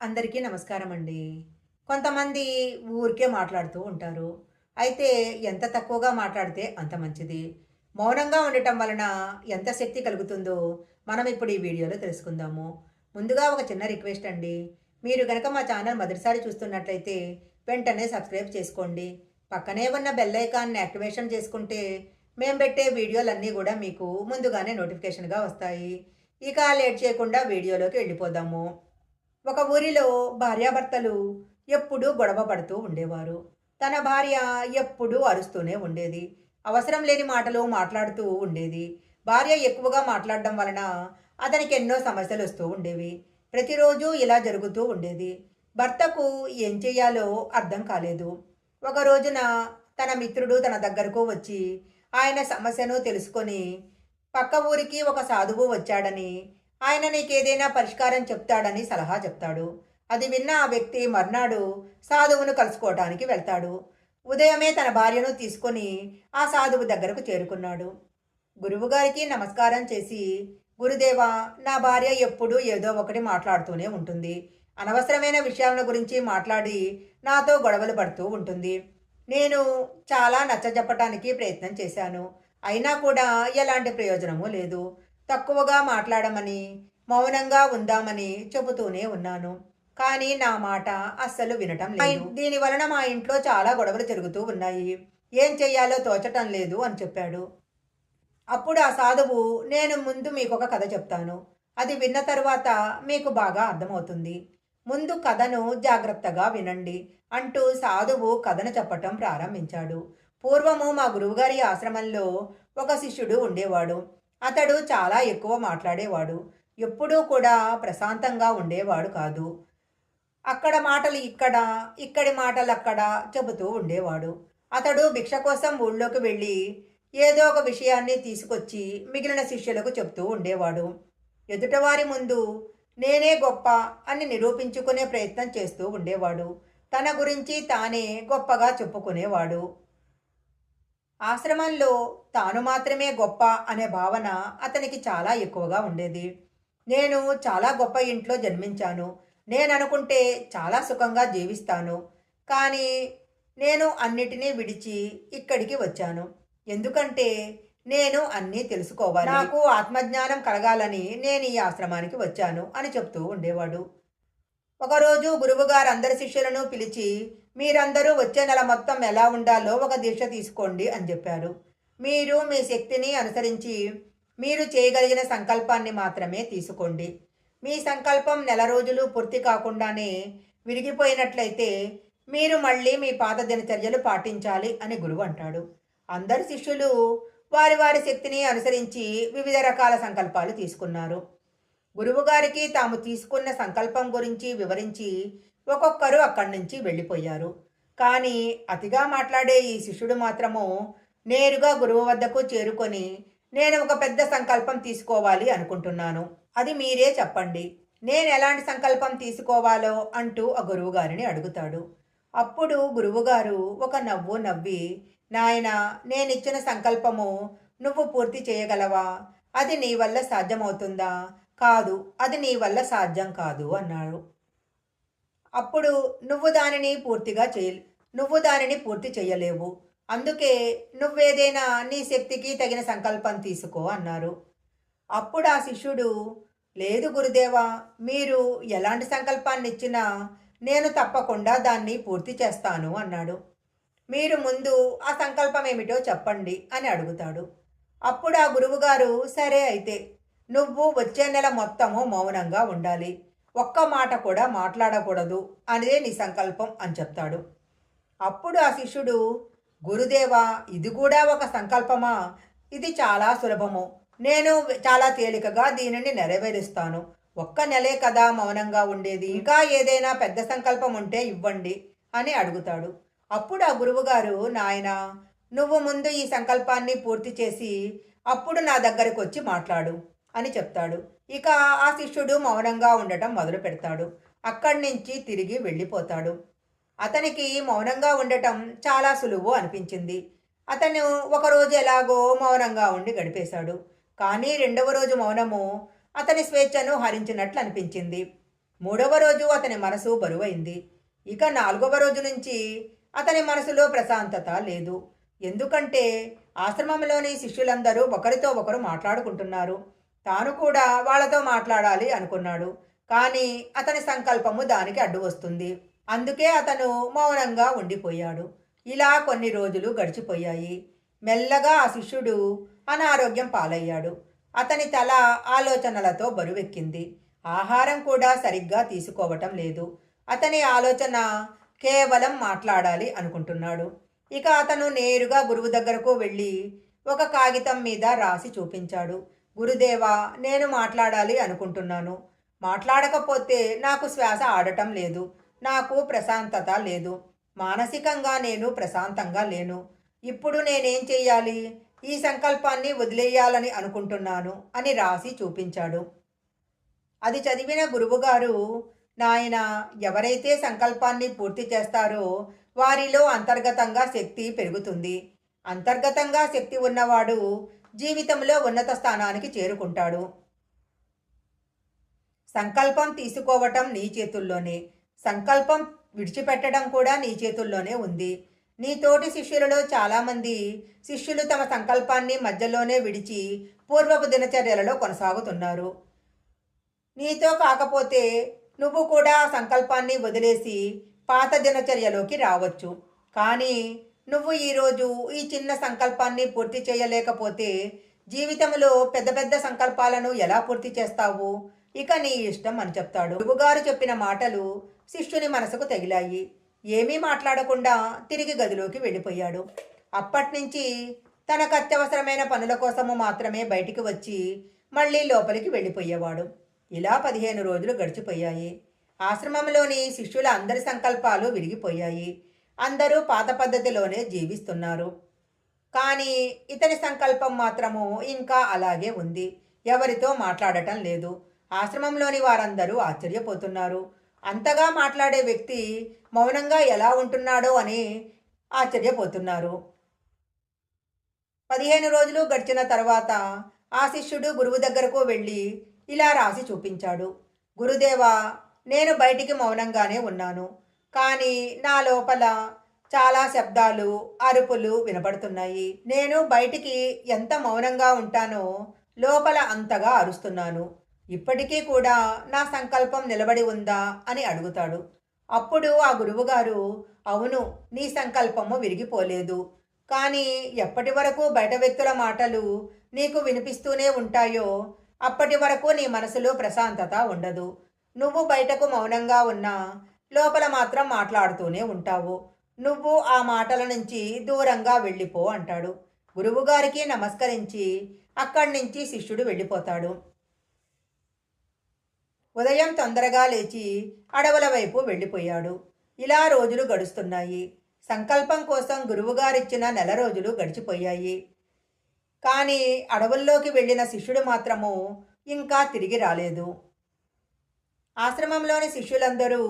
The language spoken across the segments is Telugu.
అందరికీ నమస్కారం అండి. కొంతమంది ఊరికే మాట్లాడుతూ ఉంటారు. అయితే ఎంత తక్కువగా మాట్లాడితే అంత మంచిది. మౌనంగా ఉండటం వలన ఎంత శక్తి కలుగుతుందో మనం ఇప్పుడు ఈ వీడియోలో తెలుసుకుందాము. ముందుగా ఒక చిన్న రిక్వెస్ట్ అండి. మీరు గనక మా ఛానల్ మొదటిసారి చూస్తున్నట్లయితే వెంటనే సబ్స్క్రైబ్ చేసుకోండి. పక్కనే ఉన్న బెల్ ఐకాన్‌ని యాక్టివేషన్ చేసుకుంటే మేము పెట్టే వీడియోలన్నీ కూడా మీకు ముందుగానే నోటిఫికేషన్‌గా వస్తాయి. ఇక లేట్ చేయకుండా వీడియోలోకి వెళ్ళిపోదాము. ఒక ఊరిలో భార్యాభర్తలు ఎప్పుడూ గొడవ పడుతూ ఉండేవారు. తన భార్య ఎప్పుడూ అరుస్తూనే ఉండేది. అవసరం లేని మాటలు మాట్లాడుతూ ఉండేది. భార్య ఎక్కువగా మాట్లాడడం వలన అతనికి ఎన్నో సమస్యలు వస్తూ ఉండేవి. ప్రతిరోజు ఇలా జరుగుతూ ఉండేది. భర్తకు ఏం చెయ్యాలో అర్థం కాలేదు. ఒక రోజున తన మిత్రుడు తన దగ్గరకు వచ్చి ఆయన సమస్యను తెలుసుకొని పక్క ఊరికి ఒక సాధువు వచ్చాడని, ఆయన నీకేదైనా పరిష్కారం చెప్తాడని సలహా చెప్తాడు. అది విన్న ఆ వ్యక్తి మర్నాడు సాధువును కలుసుకోవటానికి వెళ్తాడు. ఉదయమే తన భార్యను తీసుకొని ఆ సాధువు దగ్గరకు చేరుకున్నాడు. గురువుగారికి నమస్కారం చేసి, గురుదేవా, నా భార్య ఎప్పుడూ ఏదో ఒకటి మాట్లాడుతూనే ఉంటుంది. అనవసరమైన విషయాల గురించి మాట్లాడి నాతో గొడవలు పడుతూ ఉంటుంది. నేను చాలా నచ్చజెప్పటానికి ప్రయత్నం చేశాను. అయినా కూడా ఎలాంటి ప్రయోజనమూ లేదు. తక్కువగా మాట్లాడమని, మౌనంగా ఉందామని చెబుతూనే ఉన్నాను. కానీ నా మాట అస్సలు వినటం లేదు. దీని వలన మా ఇంట్లో చాలా గొడవలు జరుగుతూ ఉన్నాయి. ఏం చెయ్యాలో తోచటం లేదు అని చెప్పాడు. అప్పుడు ఆ సాధువు, నేను ముందు మీకొక కథ చెప్తాను. అది విన్న తరువాత మీకు బాగా అర్థమవుతుంది. ముందు కథను జాగ్రత్తగా వినండి అంటూ సాధువు కథను చెప్పటం ప్రారంభించాడు. పూర్వము మా గురువుగారి ఆశ్రమంలో ఒక శిష్యుడు ఉండేవాడు. అతడు చాలా ఎక్కువ మాట్లాడేవాడు. ఎప్పుడూ కూడా ప్రశాంతంగా ఉండేవాడు కాదు. అక్కడ మాటలు ఇక్కడ, ఇక్కడి మాటలు అక్కడ చెబుతూ ఉండేవాడు. అతడు భిక్ష కోసం ఊళ్ళోకి వెళ్ళి ఏదో ఒక విషయాన్ని తీసుకొచ్చి మిగిలిన శిష్యులకు చెప్తూ ఉండేవాడు. ఎదుటవారి ముందు నేనే గొప్ప అని నిరూపించుకునే ప్రయత్నం చేస్తూ ఉండేవాడు. తన గురించి తానే గొప్పగా చెప్పుకునేవాడు. ఆశ్రమంలో తాను మాత్రమే గొప్ప అనే భావన అతనికి చాలా ఎక్కువగా ఉండేది. నేను చాలా గొప్ప ఇంట్లో జన్మించాను. నేననుకుంటే చాలా సుఖంగా జీవిస్తాను. కానీ నేను అన్నిటినీ విడిచి ఇక్కడికి వచ్చాను. ఎందుకంటే నేను అన్నీ తెలుసుకోవాలి. నాకు ఆత్మజ్ఞానం కలగాలని నేను ఈ ఆశ్రమానికి వచ్చాను అని చెప్తూ ఉండేవాడు. ఒకరోజు గురువుగారు అందరి శిష్యులను పిలిచి, మీరందరూ వచ్చే నెల మొత్తం ఎలా ఉండాలో ఒక దీక్ష తీసుకోండి అని చెప్పారు. మీరు మీ శక్తిని అనుసరించి మీరు చేయగలిగిన సంకల్పాన్ని మాత్రమే తీసుకోండి. మీ సంకల్పం నెల రోజులు పూర్తి కాకుండానే విరిగిపోయినట్లయితే మీరు మళ్ళీ మీ పాత దినచర్యలు పాటించాలి అని గురువు అంటాడు. అందరు శిష్యులు వారి వారి శక్తిని అనుసరించి వివిధ రకాల సంకల్పాలు తీసుకున్నారు. గురువుగారికి తాము తీసుకున్న సంకల్పం గురించి వివరించి ఒక్కొక్కరు అక్కడి నుంచి వెళ్ళిపోయారు. కానీ అతిగా మాట్లాడే ఈ శిష్యుడు మాత్రము నేరుగా గురువు వద్దకు చేరుకొని, నేను ఒక పెద్ద సంకల్పం తీసుకోవాలి అనుకుంటున్నాను. అది మీరే చెప్పండి. నేను ఎలాంటి సంకల్పం తీసుకోవాలో అంటూ ఆ గురువుగారిని అడుగుతాడు. అప్పుడు గురువుగారు ఒక నవ్వు నవ్వి, నాయనా, నేనిచ్చిన సంకల్పము నువ్వు పూర్తి చేయగలవా? అది నీ వల్ల సాధ్యమవుతుందా? కాదు, అది నీ వల్ల సాధ్యం కాదు అన్నాడు. అప్పుడు నువ్వు దానిని పూర్తి చేయలేవు. అందుకే నువ్వేదైనా నీ శక్తికి తగిన సంకల్పం తీసుకో అన్నారు. అప్పుడు ఆ శిష్యుడు, లేదు గురుదేవా, మీరు ఎలాంటి సంకల్పాన్ని ఇచ్చినా నేను తప్పకుండా దాన్ని పూర్తి చేస్తాను అన్నాడు. మీరు ముందు ఆ సంకల్పం ఏమిటో చెప్పండి అని అడుగుతాడు. అప్పుడు ఆ గురువుగారు, సరే అయితే నువ్వు వచ్చే నెల మొత్తము మౌనంగా ఉండాలి. ఒక్క మాట కూడా మాట్లాడకూడదు అనేదే నీ సంకల్పం అని చెప్తాడు. అప్పుడు ఆ శిష్యుడు, గురుదేవా, ఇది కూడా ఒక సంకల్పమా? ఇది చాలా సులభము. నేను చాలా తేలికగా దీనిని నెరవేరుస్తాను. ఒక్క నెలే కదా మౌనంగా ఉండేది. ఇంకా ఏదైనా పెద్ద సంకల్పం ఉంటే ఇవ్వండి అని అడుగుతాడు. అప్పుడు ఆ గురువుగారు, నాయనా, నువ్వు ముందు ఈ సంకల్పాన్ని పూర్తి చేసి అప్పుడు నా దగ్గరకు వచ్చి మాట్లాడు అని చెప్తాడు. ఇక ఆ శిష్యుడు మౌనంగా ఉండటం మొదలు పెడతాడు. అక్కడి నుంచి తిరిగి వెళ్ళిపోతాడు. అతనికి మౌనంగా ఉండటం చాలా సులువు అనిపించింది. అతను ఒకరోజు ఎలాగో మౌనంగా ఉండి గడిపేశాడు. కానీ రెండవ రోజు మౌనము అతని స్వేచ్ఛను హరించినట్లు అనిపించింది. మూడవ రోజు అతని మనసు బరువైంది. ఇక నాలుగవ రోజు నుంచి అతని మనసులో ప్రశాంతత లేదు. ఎందుకంటే ఆశ్రమంలోని శిష్యులందరూ ఒకరితో ఒకరు మాట్లాడుకుంటున్నారు. తాను కూడా వాళ్ళతో మాట్లాడాలి అనుకున్నాడు. కానీ అతని సంకల్పము దానికి అడ్డు వస్తుంది. అందుకే అతను మౌనంగా ఉండిపోయాడు. ఇలా కొన్ని రోజులు గడిచిపోయాయి. మెల్లగా ఆ శిష్యుడు అనారోగ్యం పాలయ్యాడు. అతని తల ఆలోచనలతో బరువెక్కింది. ఆహారం కూడా సరిగ్గా తీసుకోవటం లేదు. అతని ఆలోచన కేవలం మాట్లాడాలి అనుకుంటున్నాడు. ఇక అతను నేరుగా గురువు దగ్గరకు వెళ్ళి ఒక కాగితం మీద రాసి చూపించాడు. గురుదేవా, నేను మాట్లాడాలి అనుకుంటున్నాను. మాట్లాడకపోతే నాకు శ్వాస ఆడటం లేదు. నాకు ప్రశాంతత లేదు. మానసికంగా నేను ప్రశాంతంగా లేను. ఇప్పుడు నేనేం చెయ్యాలి? ఈ సంకల్పాన్ని వదిలేయాలని అనుకుంటున్నాను అని రాసి చూపించాడు. అది చదివిన గురువుగారు, నాయన, ఎవరైతే సంకల్పాన్ని పూర్తి చేస్తారో వారిలో అంతర్గతంగా శక్తి పెరుగుతుంది. అంతర్గతంగా శక్తి ఉన్నవాడు జీవితంలో ఉన్నత స్థానానికి చేరుకుంటాడు. సంకల్పం తీసుకోవటం నీ చేతుల్లోనే. సంకల్పం విడిచిపెట్టడం కూడా నీ చేతుల్లోనే ఉంది. నీ తోటి శిష్యులలో చాలామంది శిష్యులు తమ సంకల్పాన్ని మధ్యలోనే విడిచి పూర్వపు దినచర్యలలో కొనసాగుతున్నారు. నీతో కాకపోతే నువ్వు కూడా ఆ సంకల్పాన్ని వదిలేసి పాత దినచర్యలోకి రావచ్చు. కానీ నువ్వు ఈరోజు ఈ చిన్న సంకల్పాన్ని పూర్తి చేయలేకపోతే జీవితంలో పెద్ద పెద్ద సంకల్పాలను ఎలా పూర్తి చేస్తావు? ఇక నీ ఇష్టం అని చెప్తాడు. గురువుగారు చెప్పిన మాటలు శిష్యుని మనసుకు తగిలాయి. ఏమీ మాట్లాడకుండా తిరిగి గదిలోకి వెళ్ళిపోయాడు. అప్పట్నుంచి తనకు అత్యవసరమైన పనుల కోసము మాత్రమే బయటికి వచ్చి మళ్ళీ లోపలికి వెళ్ళిపోయేవాడు. ఇలా 15 రోజులు గడిచిపోయాయి. ఆశ్రమంలోని శిష్యుల అందరి సంకల్పాలు విరిగిపోయాయి. అందరూ పాత పద్ధతిలోనే జీవిస్తున్నారు. కానీ ఇతని సంకల్పం మాత్రము ఇంకా అలాగే ఉంది. ఎవరితో మాట్లాడటం లేదు. ఆశ్రమంలోని వారందరూ ఆశ్చర్యపోతున్నారు. అంతగా మాట్లాడే వ్యక్తి మౌనంగా ఎలా ఉంటున్నాడో అని ఆశ్చర్యపోతున్నారు. 15 రోజులు గడిచిన తర్వాత ఆ శిష్యుడు గురువు దగ్గరకు వెళ్ళి ఇలా రాసి చూపించాడు. గురుదేవా, నేను బయటికి మౌనంగానే ఉన్నాను. కానీ నా లోపల చాలా శబ్దాలు, అరుపులు వినపడుతున్నాయి. నేను బయటికి ఎంత మౌనంగా ఉంటానో లోపల అంతగా అరుస్తున్నాను. ఇప్పటికీ కూడా నా సంకల్పం నిలబడి ఉందా అని అడుగుతాడు. అప్పుడు ఆ గురువుగారు, అవును, నీ సంకల్పము విరిగిపోలేదు. కానీ ఎప్పటి వరకు బయట వ్యక్తుల మాటలు నీకు వినిపిస్తూనే ఉంటాయో అప్పటి వరకు నీ మనసులో ప్రశాంతత ఉండదు. నువ్వు బయటకు మౌనంగా ఉన్నా లోపల మాత్రం మాట్లాడుతూనే ఉంటావు. నువ్వు ఆ మాటల నుంచి దూరంగా వెళ్ళిపో అంటాడు. గురువుగారికి నమస్కరించి అక్కడి నుంచి శిష్యుడు వెళ్ళిపోతాడు. ఉదయం తొందరగా లేచి అడవుల వైపు వెళ్ళిపోయాడు. ఇలా రోజులు గడుస్తున్నాయి. సంకల్పం కోసం గురువుగారిచ్చిన నెల రోజులు గడిచిపోయాయి. కానీ అడవుల్లోకి వెళ్ళిన శిష్యుడు మాత్రము ఇంకా తిరిగి రాలేదు. ఆశ్రమంలోని శిష్యులందరూ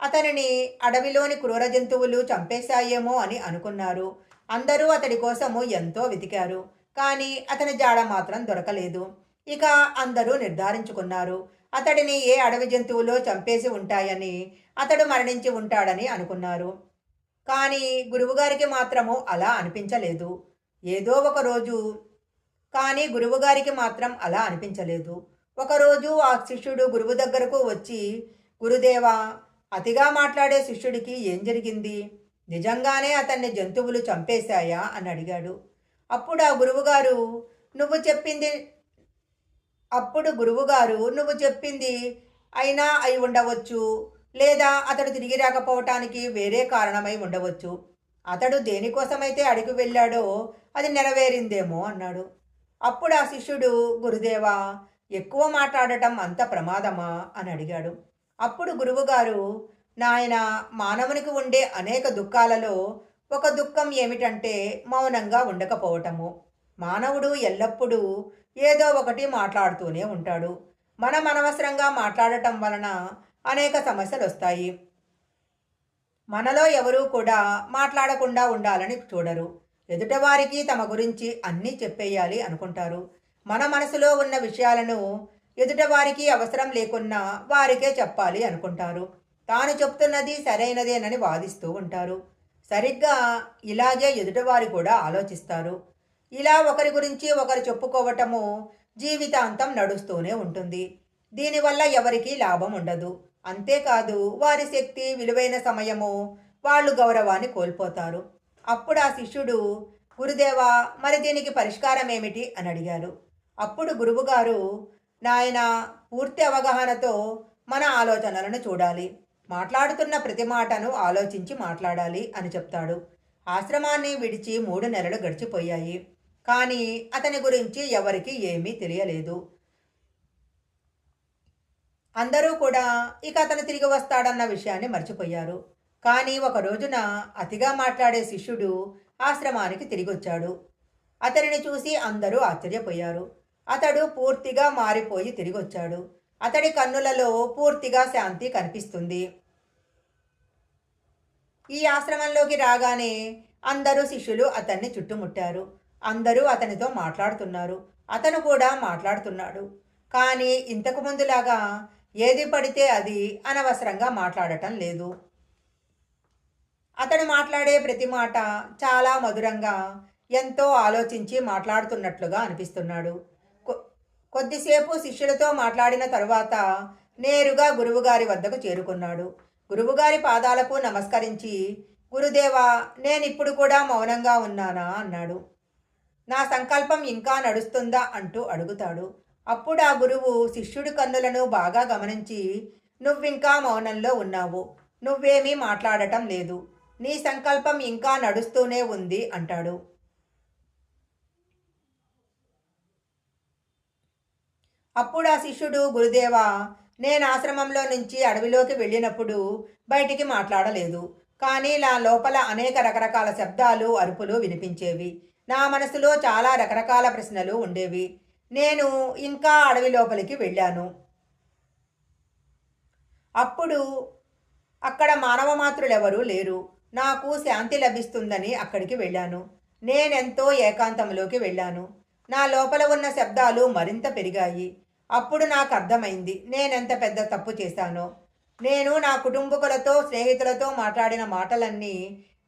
అతనిని అడవిలోని క్రూర జంతువులు చంపేశాయేమో అని అనుకున్నారు. అందరూ అతడి కోసము ఎంతో వెతికారు. కానీ అతని జాడ మాత్రం దొరకలేదు. ఇక అందరూ నిర్ధారించుకున్నారు, అతడిని ఏ అడవి జంతువులో చంపేసి ఉంటాయని, అతడు మరణించి ఉంటాడని అనుకున్నారు. కానీ గురువుగారికి మాత్రము అలా అనిపించలేదు. ఏదో ఒక రోజు కానీ గురువుగారికి మాత్రం అలా అనిపించలేదు. ఒకరోజు ఆ శిష్యుడు గురువు దగ్గరకు వచ్చి, గురుదేవా, అతిగా మాట్లాడే శిష్యుడికి ఏం జరిగింది? నిజంగానే అతన్ని జంతువులు చంపేశాయా అని అడిగాడు. అప్పుడు గురువుగారు నువ్వు చెప్పింది అయినా అయి ఉండవచ్చు, లేదా అతడు తిరిగి రాకపోవటానికి వేరే కారణమై ఉండవచ్చు. అతడు దేనికోసమైతే అడిగి వెళ్ళాడో అది నెరవేరిందేమో అన్నాడు. అప్పుడు ఆ శిష్యుడు, గురుదేవా, ఎక్కువ మాట్లాడటం అంత ప్రమాదమా అని అడిగాడు. అప్పుడు గురువుగారు, నాయన, మానవునికి ఉండే అనేక దుఃఖాలలో ఒక దుఃఖం ఏమిటంటే మౌనంగా ఉండకపోవటము. మానవుడు ఎల్లప్పుడూ ఏదో ఒకటి మాట్లాడుతూనే ఉంటాడు. మనం అనవసరంగా మాట్లాడటం వలన అనేక సమస్యలు వస్తాయి. మనలో ఎవరూ కూడా మాట్లాడకుండా ఉండాలని చూడరు. ఎదుటవారికి తమ గురించి అన్నీ చెప్పేయాలి అనుకుంటారు. మన మనసులో ఉన్న విషయాలను ఎదుటవారికి అవసరం లేకున్నా వారికే చెప్పాలి అనుకుంటారు. తాను చెప్తున్నది సరైనదేనని వాదిస్తూ ఉంటారు. సరిగ్గా ఇలాగే ఎదుటివారు కూడా ఆలోచిస్తారు. ఇలా ఒకరి గురించి ఒకరు చెప్పుకోవటము జీవితాంతం నడుస్తూనే ఉంటుంది. దీనివల్ల ఎవరికీ లాభం ఉండదు. అంతేకాదు వారి శక్తి, విలువైన సమయము, వాళ్ళు గౌరవాన్ని కోల్పోతారు. అప్పుడు ఆ శిష్యుడు, గురుదేవా, మరి దీనికి పరిష్కారం ఏమిటి అని అడిగారు. అప్పుడు గురువుగారు, నాయన, పూర్తి అవగాహనతో మన ఆలోచనలను చూడాలి. మాట్లాడుతున్న ప్రతి మాటను ఆలోచించి మాట్లాడాలి అని చెప్తాడు. ఆశ్రమాన్ని విడిచి 3 నెలలు గడిచిపోయాయి. కానీ అతని గురించి ఎవరికీ ఏమీ తెలియలేదు. అందరూ కూడా ఇక అతను తిరిగి వస్తాడన్న విషయాన్ని మర్చిపోయారు. కానీ ఒక రోజున అతిగా మాట్లాడే శిష్యుడు ఆశ్రమానికి తిరిగొచ్చాడు. అతనిని చూసి అందరూ ఆశ్చర్యపోయారు. అతడు పూర్తిగా మారిపోయి తిరిగొచ్చాడు. అతడి కన్నులలో పూర్తిగా శాంతి కనిపిస్తుంది. ఈ ఆశ్రమంలోకి రాగానే అందరూ శిష్యులు అతన్ని చుట్టుముట్టారు. అందరూ అతనితో మాట్లాడుతున్నారు. అతను కూడా మాట్లాడుతున్నాడు. కానీ ఇంతకు ముందులాగా ఏది పడితే అది అనవసరంగా మాట్లాడటం లేదు. అతను మాట్లాడే ప్రతి మాట చాలా మధురంగా, ఎంతో ఆలోచించి మాట్లాడుతున్నట్లుగా అనిపిస్తున్నాడు. కొద్దిసేపు శిష్యులతో మాట్లాడిన తరువాత నేరుగా గురువుగారి వద్దకు చేరుకున్నాడు. గురువుగారి పాదాలకు నమస్కరించి, గురుదేవా, నేనిప్పుడు కూడా మౌనంగా ఉన్నానా అన్నాడు. నా సంకల్పం ఇంకా నడుస్తుందా అంటూ అడుగుతాడు. అప్పుడు ఆ గురువు శిష్యుడి కన్నులను బాగా గమనించి, నువ్వింకా మౌనంలో ఉన్నావు, నువ్వేమీ మాట్లాడటం లేదు, నీ సంకల్పం ఇంకా నడుస్తూనే ఉంది అంటాడు. అప్పుడు ఆ శిష్యుడు, గురుదేవా, నేను ఆశ్రమంలో నుంచి అడవిలోకి వెళ్ళినప్పుడు బయటికి మాట్లాడలేదు. కానీ నా లోపల అనేక రకరకాల శబ్దాలు, అరుపులు వినిపించేవి. నా మనసులో చాలా రకరకాల ప్రశ్నలు ఉండేవి. నేను ఇంకా అడవి లోపలికి వెళ్ళాను. అప్పుడు అక్కడ మానవ మాతృలెవరూ లేరు. నాకు శాంతి లభిస్తుందని అక్కడికి వెళ్ళాను. నేనెంతో ఏకాంతంలోకి వెళ్ళాను. నా లోపల ఉన్న శబ్దాలు మరింత పెరిగాయి. అప్పుడు నాకు అర్థమైంది నేనెంత పెద్ద తప్పు చేశానో. నేను నా కుటుంబకులతో, స్నేహితులతో మాట్లాడిన మాటలన్నీ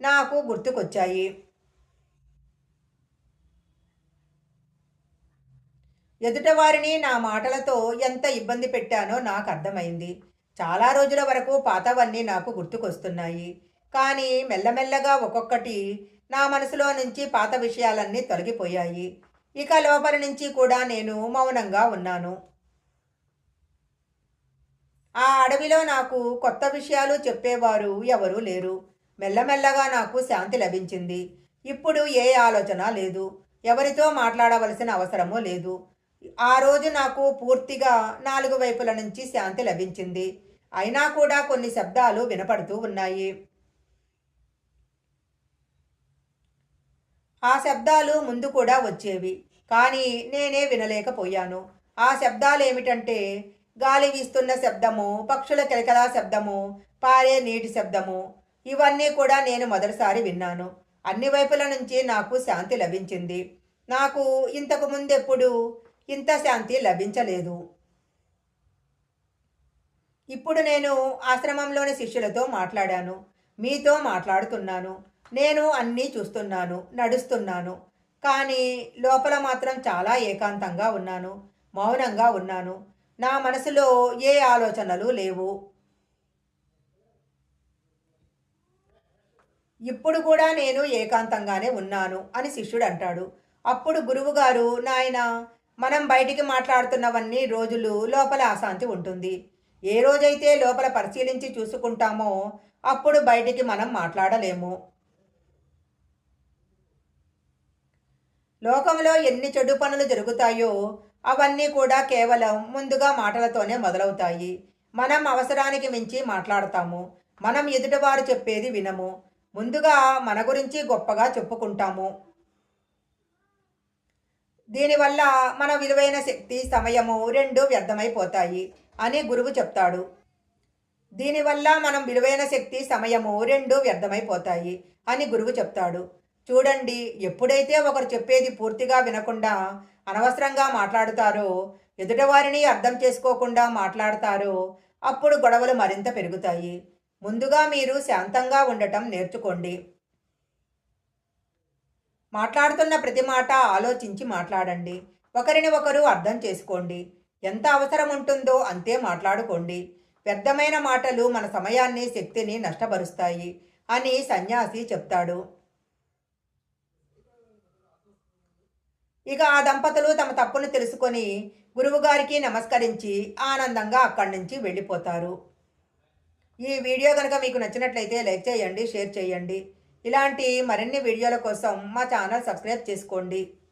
నాకు గుర్తుకొచ్చాయి. ఎదుటవారిని నా మాటలతో ఎంత ఇబ్బంది పెట్టానో నాకు అర్థమైంది. చాలా రోజుల వరకు పాతవన్నీ నాకు గుర్తుకొస్తున్నాయి. కానీ మెల్లమెల్లగా ఒక్కొక్కటి నా మనసులో నుంచి పాత విషయాలన్నీ తొలగిపోయాయి. ఇక లోపలి నుంచి కూడా నేను మౌనంగా ఉన్నాను. ఆ అడవిలో నాకు కొత్త విషయాలు చెప్పేవారు ఎవరూ లేరు. మెల్లమెల్లగా నాకు శాంతి లభించింది. ఇప్పుడు ఏ ఆలోచన లేదు. ఎవరితో మాట్లాడవలసిన అవసరమూ లేదు. ఆ రోజు నాకు పూర్తిగా 4 వైపుల నుంచి శాంతి లభించింది. అయినా కూడా కొన్ని శబ్దాలు వినపడుతూ ఉన్నాయి. ఆ శబ్దాలు ముందు కూడా వచ్చేవి. కానీ నేనే వినలేకపోయాను. ఆ శబ్దాలు ఏమిటంటే, గాలి వీస్తున్న శబ్దము, పక్షుల కిలకిలా శబ్దము, పారే నీటి శబ్దము. ఇవన్నీ కూడా నేను మొదటిసారి విన్నాను. అన్ని వైపుల నుంచి నాకు శాంతి లభించింది. నాకు ఇంతకు ముందెప్పుడు ఇంత శాంతి లభించలేదు. ఇప్పుడు నేను ఆశ్రమంలోని శిష్యులతో మాట్లాడాను. మీతో మాట్లాడుతున్నాను. నేను అన్నీ చూస్తున్నాను, నడుస్తున్నాను. కానీ లోపల మాత్రం చాలా ఏకాంతంగా ఉన్నాను, మౌనంగా ఉన్నాను. నా మనసులో ఏ ఆలోచనలు లేవు. ఇప్పుడు కూడా నేను ఏకాంతంగానే ఉన్నాను అని శిష్యుడు అంటాడు. అప్పుడు గురువుగారు, నాయన, మనం బయటికి మాట్లాడుతున్నవన్నీ రోజులు లోపల అశాంతి ఉంటుంది. ఏ రోజైతే లోపల పరిశీలించి చూసుకుంటామో అప్పుడు బయటికి మనం మాట్లాడలేము. లోకంలో ఎన్ని చెడు పనులు జరుగుతాయో అవన్నీ కూడా కేవలం ముందుగా మాటలతోనే మొదలవుతాయి. మనం అవసరానికి మించి మాట్లాడతాము. మనం ఎదుటివారు చెప్పేది వినము. ముందుగా మన గురించి గొప్పగా చెప్పుకుంటాము. దీనివల్ల మన విలువైన శక్తి, సమయము రెండూ వ్యర్థమైపోతాయి అని గురువు చెప్తాడు. దీనివల్ల మనం విలువైన శక్తి, సమయము రెండూ వ్యర్థమైపోతాయి అని గురువు చెప్తాడు. చూడండి, ఎప్పుడైతే ఒకరు చెప్పేది పూర్తిగా వినకుండా అనవసరంగా మాట్లాడుతారో ఎదుటివారిని అర్థం చేసుకోకుండా మాట్లాడతారో అప్పుడు గొడవలు మరింత పెరుగుతాయి. ముందుగా మీరు శాంతంగా ఉండటం నేర్చుకోండి. మాట్లాడుతున్న ప్రతి మాట ఆలోచించి మాట్లాడండి. ఒకరిని ఒకరు అర్థం చేసుకోండి. ఎంత అవసరం ఉంటుందో అంతే మాట్లాడుకోండి. వ్యర్థమైన మాటలు మన సమయాన్ని, శక్తిని నష్టపరుస్తాయి అని సన్యాసి చెప్తాడు. ఇక ఆ దంపతులు తమ తప్పును తెలుసుకొని గురువుగారికి నమస్కరించి ఆనందంగా అక్కడి నుంచి వెళ్ళిపోతారు. ఈ వీడియో కనుక మీకు నచ్చినట్లయితే లైక్ చేయండి, షేర్ చేయండి. ఇలాంటి మరిన్ని వీడియోల కోసం మా ఛానల్ సబ్స్క్రైబ్ చేసుకోండి.